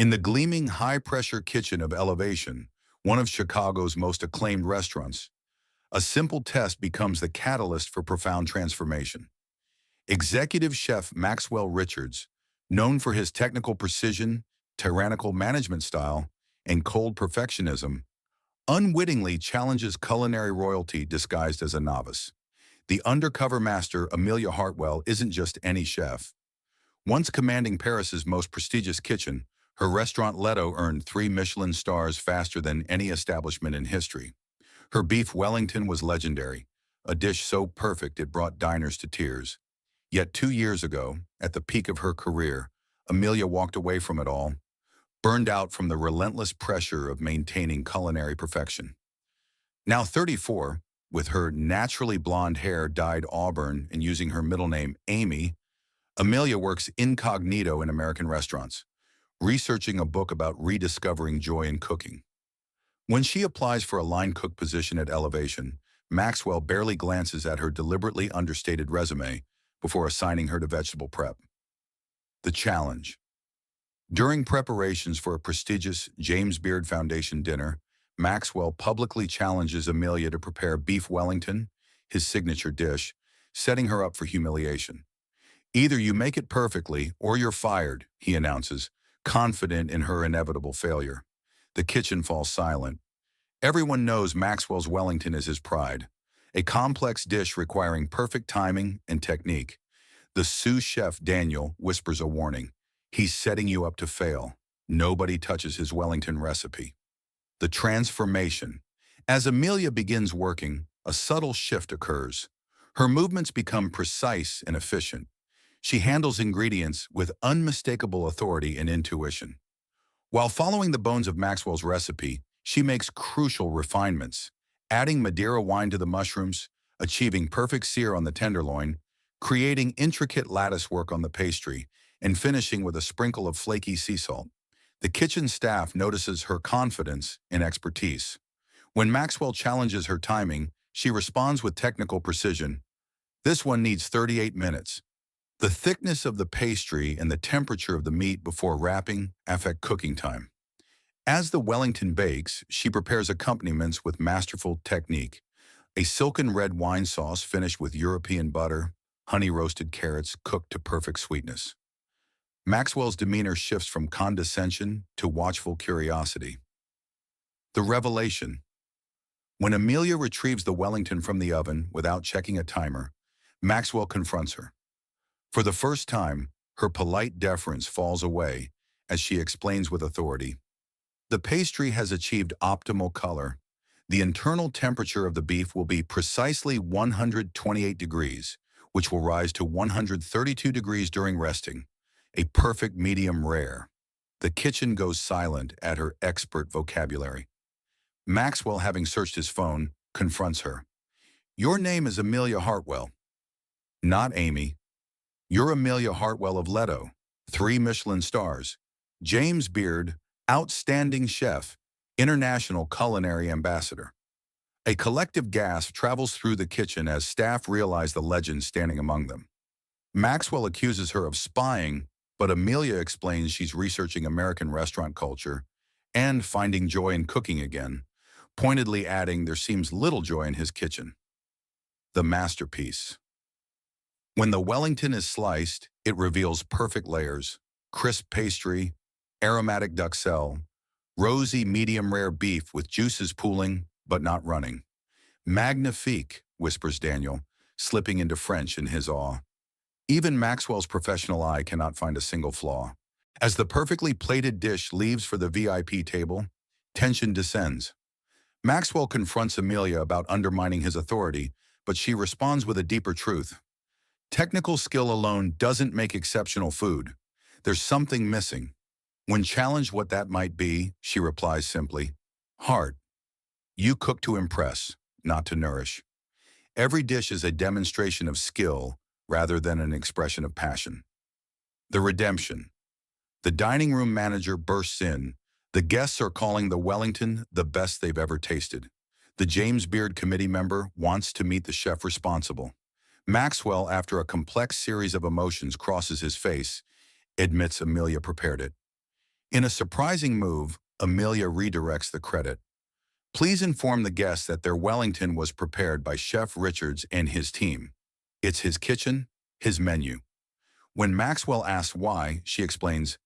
In the gleaming high-pressure kitchen of Elevation, one of Chicago's most acclaimed restaurants, a simple test becomes the catalyst for profound transformation. Executive chef Maxwell Richards, known for his technical precision, tyrannical management style, and cold perfectionism, unwittingly challenges culinary royalty disguised as a novice. The undercover master, Amelia Hartwell, isn't just any chef. Once commanding Paris's most prestigious kitchen, her restaurant Leto earned 3 Michelin stars faster than any establishment in history. Her beef Wellington was legendary, a dish so perfect it brought diners to tears. Yet 2 years ago, at the peak of her career, Amelia walked away from it all, burned out from the relentless pressure of maintaining culinary perfection. Now 34, with her naturally blonde hair dyed auburn and using her middle name Amy, Amelia works incognito in American restaurants, researching a book about rediscovering joy in cooking. When she applies for a line cook position at Elevation, Maxwell barely glances at her deliberately understated resume before assigning her to vegetable prep. The challenge. During preparations for a prestigious James Beard Foundation dinner, Maxwell publicly challenges Amelia to prepare beef Wellington, his signature dish, setting her up for humiliation. "Either you make it perfectly or you're fired," he announces, confident in her inevitable failure. The kitchen falls silent. Everyone knows Maxwell's Wellington is his pride, a complex dish requiring perfect timing and technique. The sous chef Daniel whispers a warning. He's setting you up to fail. Nobody touches his Wellington recipe. The transformation. As Amelia begins working, a subtle shift occurs. Her movements become precise and efficient. She handles ingredients with unmistakable authority and intuition. While following the bones of Maxwell's recipe, she makes crucial refinements, adding Madeira wine to the mushrooms, achieving perfect sear on the tenderloin, creating intricate lattice work on the pastry, and finishing with a sprinkle of flaky sea salt. The kitchen staff notices her confidence and expertise. When Maxwell challenges her timing, she responds with technical precision. "This one needs 38 minutes. The thickness of the pastry and the temperature of the meat before wrapping affect cooking time." As the Wellington bakes, she prepares accompaniments with masterful technique. A silken red wine sauce finished with European butter, honey-roasted carrots cooked to perfect sweetness. Maxwell's demeanor shifts from condescension to watchful curiosity. The revelation. When Amelia retrieves the Wellington from the oven without checking a timer, Maxwell confronts her. For the first time, her polite deference falls away as she explains with authority. The pastry has achieved optimal color. The internal temperature of the beef will be precisely 128 degrees, which will rise to 132 degrees during resting, a perfect medium rare. The kitchen goes silent at her expert vocabulary. Maxwell, having searched his phone, confronts her. "Your name is Amelia Hartwell." "Not Amy. You're Amelia Hartwell of Leto, 3 Michelin stars. James Beard, outstanding chef, international culinary ambassador." A collective gasp travels through the kitchen as staff realize the legend standing among them. Maxwell accuses her of spying, but Amelia explains she's researching American restaurant culture and finding joy in cooking again, pointedly adding there seems little joy in his kitchen. The masterpiece. When the Wellington is sliced, it reveals perfect layers, crisp pastry, aromatic duxelle, rosy medium-rare beef with juices pooling but not running. "Magnifique," whispers Daniel, slipping into French in his awe. Even Maxwell's professional eye cannot find a single flaw. As the perfectly plated dish leaves for the VIP table, tension descends. Maxwell confronts Amelia about undermining his authority, but she responds with a deeper truth. Technical skill alone doesn't make exceptional food. There's something missing. When challenged what that might be, she replies simply, "Heart. You cook to impress, not to nourish." Every dish is a demonstration of skill rather than an expression of passion. The redemption. The dining room manager bursts in. The guests are calling the Wellington the best they've ever tasted. The James Beard committee member wants to meet the chef responsible. Maxwell, after a complex series of emotions crosses his face, admits Amelia prepared it. In a surprising move, Amelia redirects the credit. Please inform the guests that their Wellington was prepared by Chef Richards and his team. It's his kitchen, his menu. When Maxwell asks why, she explains,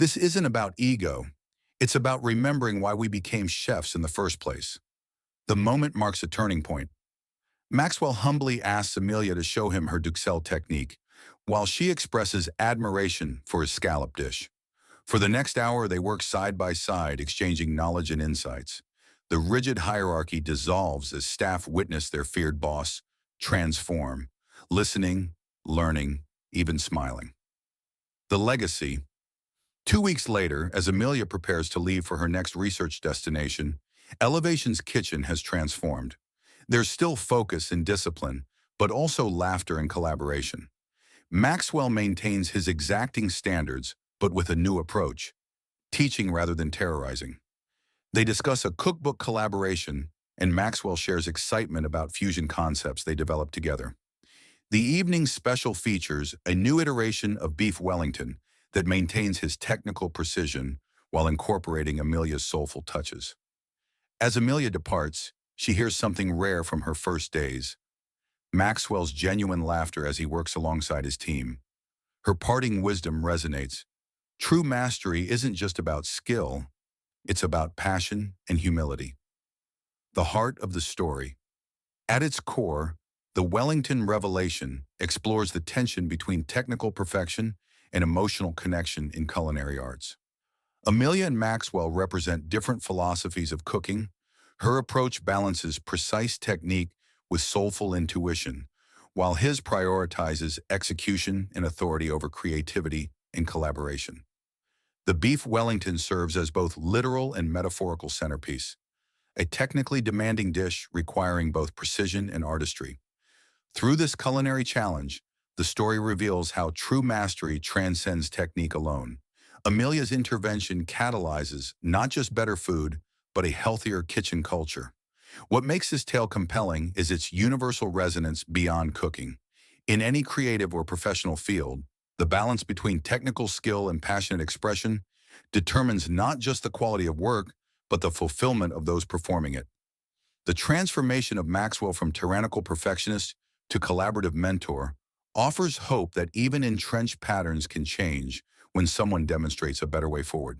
this isn't about ego. It's about remembering why we became chefs in the first place. The moment marks a turning point. Maxwell humbly asks Amelia to show him her duxelle technique, while she expresses admiration for his scallop dish. For the next hour, they work side by side, exchanging knowledge and insights. The rigid hierarchy dissolves as staff witness their feared boss transform, listening, learning, even smiling. The legacy. 2 weeks later, as Amelia prepares to leave for her next research destination, Elevation's kitchen has transformed. There's still focus and discipline, but also laughter and collaboration. Maxwell maintains his exacting standards, but with a new approach, teaching rather than terrorizing. They discuss a cookbook collaboration, and Maxwell shares excitement about fusion concepts they developed together. The evening's special features a new iteration of beef Wellington that maintains his technical precision while incorporating Amelia's soulful touches. As Amelia departs, she hears something rare from her first days: Maxwell's genuine laughter as he works alongside his team. Her parting wisdom resonates. True mastery isn't just about skill, it's about passion and humility. The heart of the story. At its core, the Wellington Revelation explores the tension between technical perfection and emotional connection in culinary arts. Amelia and Maxwell represent different philosophies of cooking. Her approach balances precise technique with soulful intuition, while his prioritizes execution and authority over creativity and collaboration. The beef Wellington serves as both literal and metaphorical centerpiece, a technically demanding dish requiring both precision and artistry. Through this culinary challenge, the story reveals how true mastery transcends technique alone. Amelia's intervention catalyzes not just better food, but a healthier kitchen culture. What makes this tale compelling is its universal resonance beyond cooking. In any creative or professional field, the balance between technical skill and passionate expression determines not just the quality of work, but the fulfillment of those performing it. The transformation of Maxwell from tyrannical perfectionist to collaborative mentor offers hope that even entrenched patterns can change when someone demonstrates a better way forward.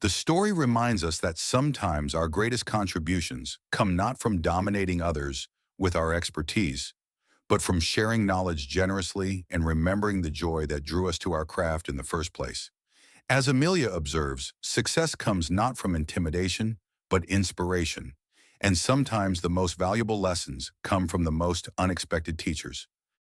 The story reminds us that sometimes our greatest contributions come not from dominating others with our expertise, but from sharing knowledge generously and remembering the joy that drew us to our craft in the first place. As Amelia observes, success comes not from intimidation, but inspiration. And sometimes the most valuable lessons come from the most unexpected teachers.